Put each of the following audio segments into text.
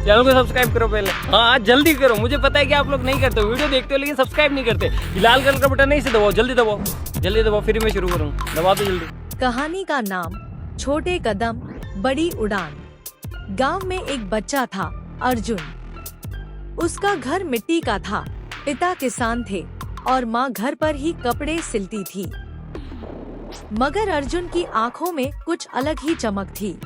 Channel को subscribe करो पहले। हाँ जल्दी करो, मुझे पता है कि आप लोग नहीं करते हो, वीडियो देखते हो लेकिन सब्सक्राइब नहीं करते। लाल कलर का बटन नहीं से दबाओ, जल्दी दबाओ, जल्दी दबाओ, फिर मैं शुरू करूँ। दबा दो जल्दी। कहानी का नाम छोटे कदम बड़ी उड़ान। गांव में एक बच्चा था, अर्जुन। उसका घर मिट्टी का था, पिता किसान थे और माँ घर पर ही कपड़े सिलती थी। मगर अर्जुन की आंखों में कुछ अलग ही चमक थी।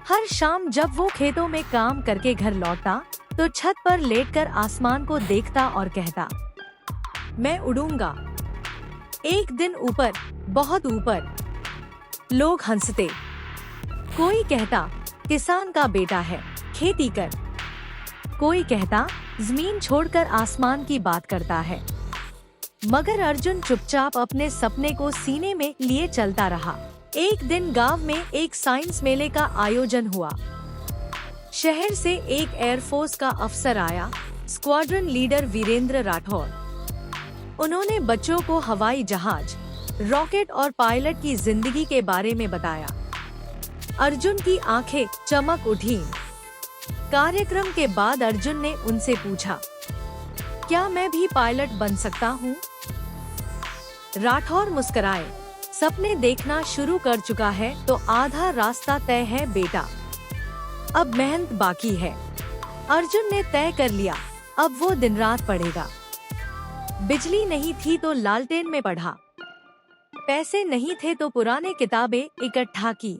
हर शाम जब वो खेतों में काम करके घर लौटता, तो छत पर लेटकर आसमान को देखता और कहता, मैं उड़ूंगा एक दिन ऊपर, बहुत ऊपर। लोग हंसते। कोई कहता, किसान का बेटा है, खेती कर। कोई कहता, जमीन छोड़कर आसमान की बात करता है। मगर अर्जुन चुपचाप अपने सपने को सीने में लिए चलता रहा। एक दिन गांव में एक साइंस मेले का आयोजन हुआ। शहर से एक एयरफोर्स का अफसर आया, स्क्वाड्रन लीडर वीरेंद्र राठौर। उन्होंने बच्चों को हवाई जहाज, रॉकेट और पायलट की जिंदगी के बारे में बताया। अर्जुन की आंखें चमक उठीं। कार्यक्रम के बाद अर्जुन ने उनसे पूछा, क्या मैं भी पायलट बन सकता हूँ? राठौर मुस्कुराए, सपने देखना शुरू कर चुका है तो आधा रास्ता तय है बेटा, अब मेहनत बाकी है। अर्जुन ने तय कर लिया, अब वो दिन रात पढ़ेगा। बिजली नहीं थी तो लालटेन में पढ़ा, पैसे नहीं थे तो पुराने किताबें इकट्ठा की।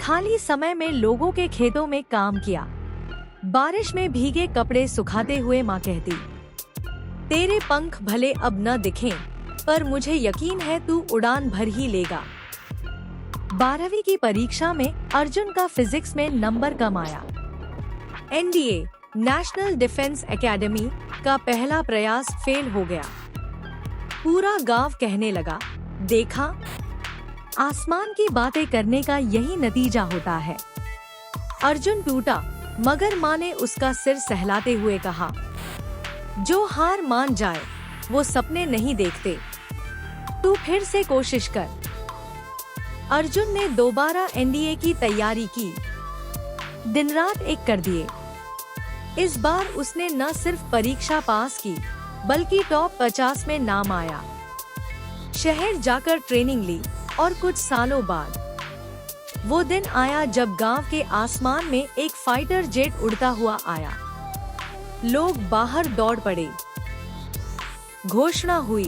खाली समय में लोगों के खेतों में काम किया। बारिश में भीगे कपड़े सुखाते हुए माँ कहती, तेरे पंख भले अब न दिखें, पर मुझे यकीन है तू उड़ान भर ही लेगा। 12वीं की परीक्षा में अर्जुन का फिजिक्स में नंबर कम आया। एनडीए, नेशनल डिफेंस एकेडमी का पहला प्रयास फेल हो गया। पूरा गांव कहने लगा, देखा, आसमान की बातें करने का यही नतीजा होता है। अर्जुन टूटा, मगर माँ ने उसका सिर सहलाते हुए कहा, जो हार मान जाए वो सपने नहीं देखते, तू फिर से कोशिश कर। अर्जुन ने दोबारा एनडीए की तैयारी की, दिन रात एक कर दिए। इस बार उसने न सिर्फ परीक्षा पास की, बल्कि टॉप 50 में नाम आया। शहर जाकर ट्रेनिंग ली और कुछ सालों बाद वो दिन आया जब गांव के आसमान में एक फाइटर जेट उड़ता हुआ आया। लोग बाहर दौड़ पड़े। घोषणा हुई,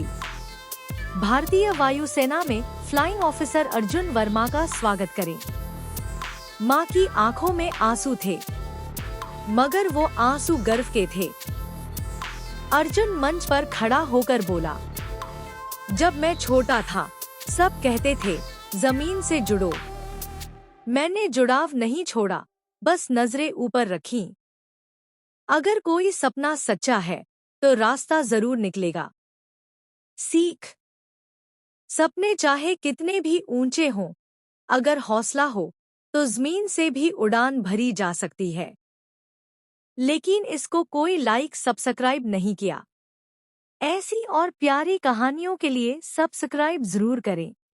भारतीय वायुसेना में फ्लाइंग ऑफिसर अर्जुन वर्मा का स्वागत करें। माँ की आंखों में आंसू थे, मगर वो आंसू गर्व के थे। अर्जुन मंच पर खड़ा होकर बोला, जब मैं छोटा था सब कहते थे जमीन से जुड़ो। मैंने जुड़ाव नहीं छोड़ा, बस नजरें ऊपर रखी। अगर कोई सपना सच्चा है तो रास्ता जरूर निकलेगा। सीख, सपने चाहे कितने भी ऊंचे हों, अगर हौसला हो तो जमीन से भी उड़ान भरी जा सकती है। लेकिन इसको कोई लाइक सब्सक्राइब नहीं किया। ऐसी और प्यारी कहानियों के लिए सब्सक्राइब जरूर करें।